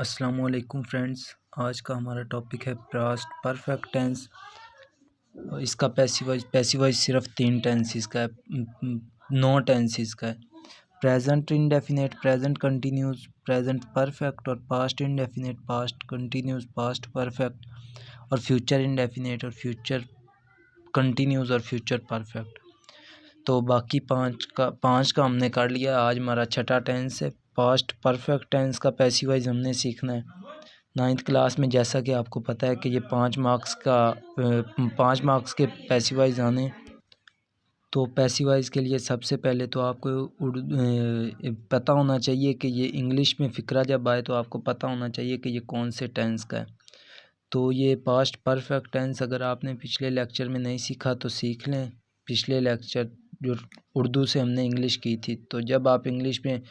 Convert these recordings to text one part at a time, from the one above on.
अस्सलामुअलैकुम फ्रेंड्स। आज का हमारा टॉपिक है पास्ट परफेक्ट टेंस। इसका पैसिव वॉइस सिर्फ 3 टेंसेस का है, 9 टेंसेस का है। Present indefinite, present continuous, present perfect और past indefinite, past continuous, past perfect और फ्यूचर इंडेफिनेट और फ्यूचर कंटिन्यूस और फ्यूचर परफेक्ट। तो बाकी पाँच का हमने कर लिया। आज हमारा छठा टेंस है पास्ट परफेक्ट टेंस का पैसिव वॉइस हमने सीखना है 9th क्लास में। जैसा कि आपको पता है कि ये 5 मार्क्स के पैसिव वॉइस आने। तो पैसिव वॉइस के लिए सबसे पहले तो आपको पता होना चाहिए कि ये इंग्लिश में फ़िक्रा जब आए तो आपको पता होना चाहिए कि ये कौन से टेंस का है। तो ये पास्ट परफेक्ट टेंस अगर आपने पिछले लेक्चर में नहीं सीखा तो सीख लें। पिछले लेक्चर जो उर्दू से हमने इंग्लिश की थी, तो जब आप इंग्लिश में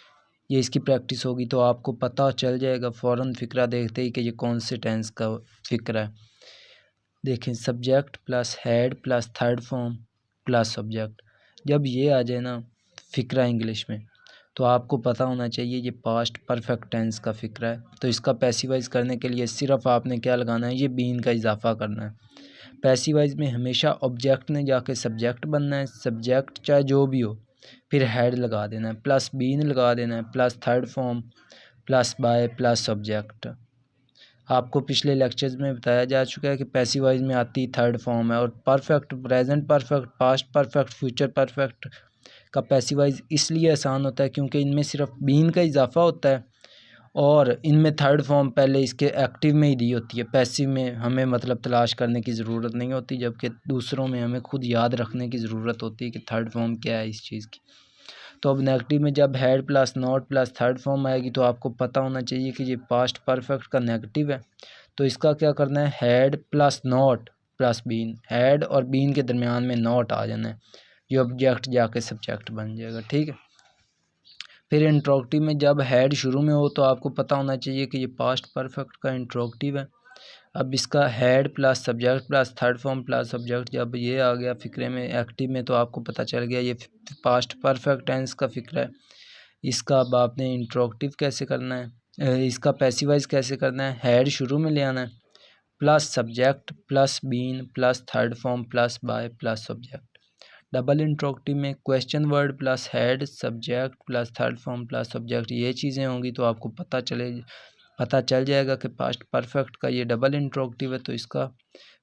ये इसकी प्रैक्टिस होगी तो आपको पता चल जाएगा फ़ौरन फ़िक्रा देखते ही कि ये कौन से टेंस का फ़िक्रा है। देखें, subject plus head plus third form plus subject, जब ये आ जाए ना फ़िक्रा इंग्लिश में, तो आपको पता होना चाहिए ये पास्ट परफेक्ट टेंस का फ़िक्रा है। तो इसका पैसिवाइज करने के लिए सिर्फ आपने क्या लगाना है, ये बीन का इजाफा करना है। पैसिवाइज में हमेशा ऑब्जेक्ट ने जाके सब्जेक्ट बनना है, सब्जेक्ट चाहे जो भी हो, फिर हेड लगा देना है, प्लस बीन लगा देना है, plus third form plus by plus subject. आपको पिछले लेक्चर्स में बताया जा चुका है कि पैसिवाइज में आती थर्ड फॉर्म है। और perfect, present perfect, past perfect, future perfect का पैसिवाइज इसलिए आसान होता है क्योंकि इनमें सिर्फ बीन का इजाफा होता है और इनमें थर्ड फॉर्म पहले इसके एक्टिव में ही दी होती है। पैसिव में हमें मतलब तलाश करने की ज़रूरत नहीं होती, जबकि दूसरों में हमें खुद याद रखने की ज़रूरत होती है कि थर्ड फॉर्म क्या है इस चीज़ की। तो अब नेगेटिव में जब head plus not plus third form आएगी तो आपको पता होना चाहिए कि ये पास्ट परफेक्ट का नेगेटिव है। तो इसका क्या करना है, had plus not plus been, had और बीन के दरमियान में नॉट आ जाना है, ये ऑब्जेक्ट जाके सब्जेक्ट बन जाएगा। ठीक है। फिर इंट्रोगेटिव में जब हेड शुरू में हो तो आपको पता होना चाहिए कि ये पास्ट परफेक्ट का इंट्रोगेटिव है। अब इसका head plus subject plus third form plus subject जब ये आ गया फ़िक्रे में एक्टिव में, तो आपको पता चल गया ये पास्ट परफेक्ट टेंस का फ़िक्रा है। इसका अब आपने इंट्रोगेटिव कैसे करना है, इसका पैसिवाइज कैसे करना है, हेड शुरू में ले आना है, plus subject plus been plus third form plus by plus subject. Double interrogative में question word plus had subject plus third form plus subject, ये चीज़ें होंगी तो आपको पता चल जाएगा कि पास्ट परफेक्ट का ये डबल इंट्रोगेटिव है। तो इसका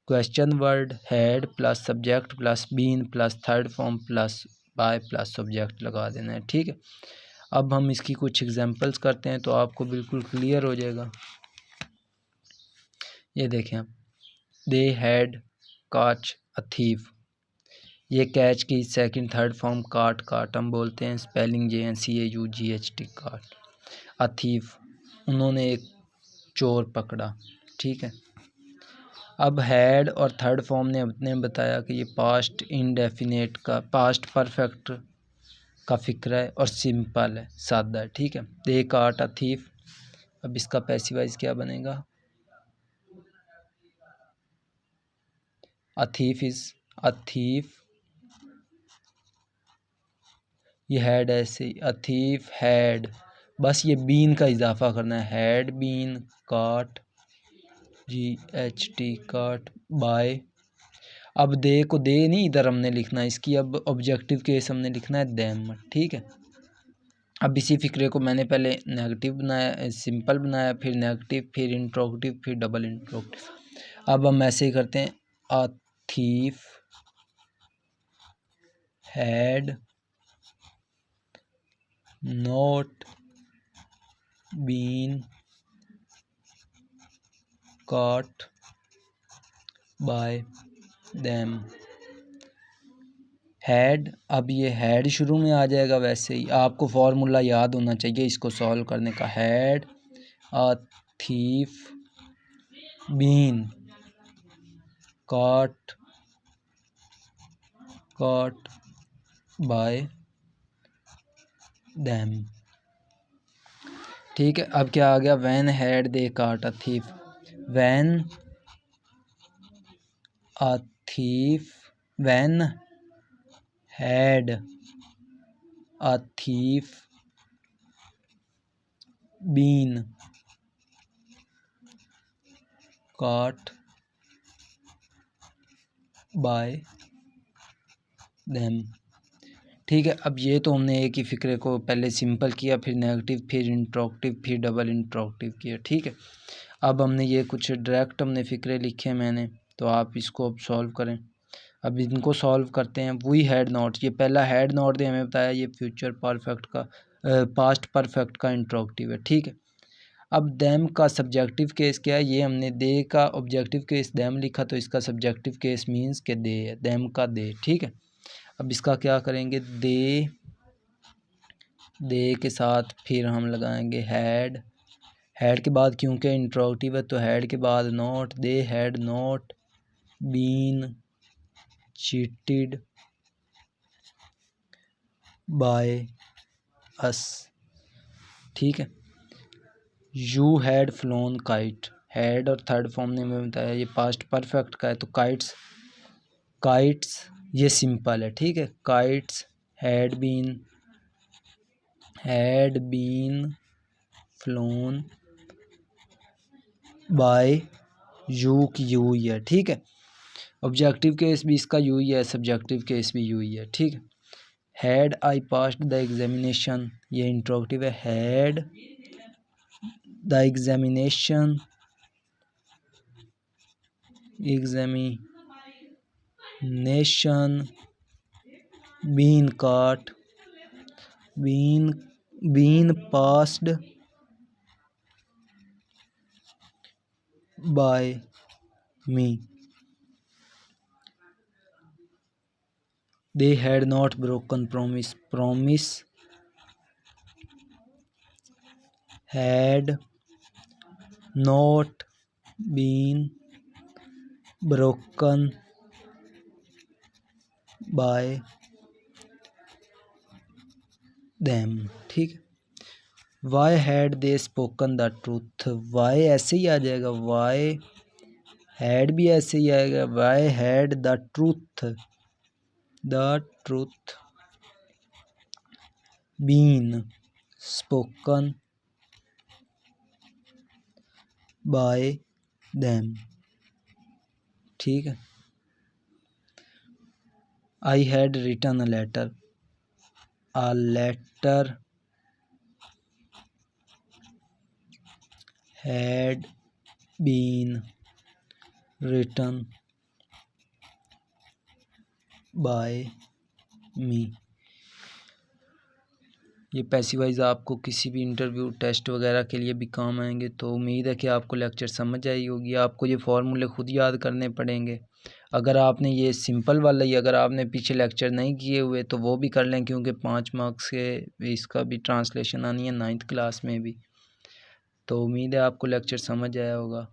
question word had plus subject plus been plus third form plus by plus subject लगा देना है। ठीक है। अब हम इसकी कुछ एग्जांपल्स करते हैं तो आपको बिल्कुल क्लियर हो जाएगा। ये देखें आप, दे हैड काच अ थीफ, ये कैच की सेकंड थर्ड फॉर्म काट हम बोलते हैं, स्पेलिंग JNCAUGHT काट। अथीफ, उन्होंने एक चोर पकड़ा। ठीक है। अब हेड और थर्ड फॉर्म ने अपने बताया कि ये पास्ट इंडेफिनेट का पास्ट परफेक्ट का फ़िक्रा है और सिंपल है, सादा है। ठीक है। दे काट अथीफ, अब इसका पैसिवाइज क्या बनेगा, अथीफ इज़ अथीफ, ये हैड ऐसे ही अथीफ हैड, बस ये बीन का इजाफा करना है, हैड बीन काट GHT काट बाय। अब दे को दे नहीं इधर हमने लिखना है, इसकी अब ऑब्जेक्टिव केस हमने लिखना है देम। ठीक है। अब इसी फिक्रे को मैंने पहले नेगेटिव बनाया, सिंपल बनाया, फिर नेगेटिव, फिर इंट्रोगेटिव, फिर डबल इंट्रोगेटिव। अब हम ऐसे ही करते हैं, a thief had not been caught by them। Had, अब ये हैड शुरू में आ जाएगा। वैसे ही आपको फार्मूला याद होना चाहिए इसको सॉल्व करने का, had a thief been caught by them। ठीक है। अब क्या आ गया, when had they caught a thief, when a thief, when had a thief been caught by them। ठीक है, अब ये तो हमने एक ही फ़िक्रे को पहले सिंपल किया, फिर नेगेटिव, फिर इंट्रोगेटिव, फिर डबल इंट्रोगेटिव किया। ठीक है, अब हमने ये कुछ डायरेक्ट हमने फ़िक्रे लिखे मैंने, तो आप इसको अब सॉल्व करें। अब इनको सॉल्व करते हैं। वी हैड नॉट, ये पहला हैड नॉट दे हमें बताया, ये फ्यूचर परफेक्ट का पास्ट परफेक्ट का इंट्रोगेटिव है। ठीक है, अब दैम का सब्जेक्टिव केस क्या है, ये हमने दे का ऑब्जेक्टिव केस दैम लिखा, तो इसका सब्जेक्टिव केस मीन्स के दे है, दैम का दे। ठीक है, अब इसका क्या करेंगे, दे के साथ फिर हम लगाएंगे हैड के बाद, क्योंकि इंट्रोगेटिव है तो हैड के बाद not, they had not been cheated by us. ठीक है, you had flown kite, had और थर्ड फॉर्म ने हमें बताया ये पास्ट परफेक्ट का है, तो काइट्स ये सिंपल है। ठीक है, kites had been flown by you की यू ही है। ठीक है, ऑब्जेक्टिव केस भी इसका यू ही है, सब्जेक्टिव केस भी यू ही है। ठीक है, had I passed the examination, ये इंट्रोगेटिव है, had the examination been passed by me, they had not broken promise had not been broken by them। ठीक है, why had they spoken the truth, why ऐसे ही आ जाएगा, Y had भी ऐसे ही आएगा, why had the truth been spoken by them. ठीक है, I had written a letter had been written by me। ये पैसिवाइज आपको किसी भी इंटरव्यू टेस्ट वगैरह के लिए भी काम आएंगे। तो उम्मीद है कि आपको लेक्चर समझ आई होगी। आपको ये फार्मूले खुद याद करने पड़ेंगे। अगर आपने ये सिंपल वाला ही अगर आपने पीछे लेक्चर नहीं किए हुए तो वो भी कर लें, क्योंकि 5 मार्क्स के इसका भी ट्रांसलेशन आनी है 9th क्लास में भी। तो उम्मीद है आपको लेक्चर समझ आया होगा।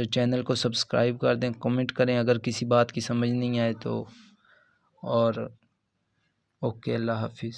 चैनल को सब्सक्राइब कर दें, कमेंट करें अगर किसी बात की समझ नहीं आए तो। और ओके, अल्लाह हाफिज़।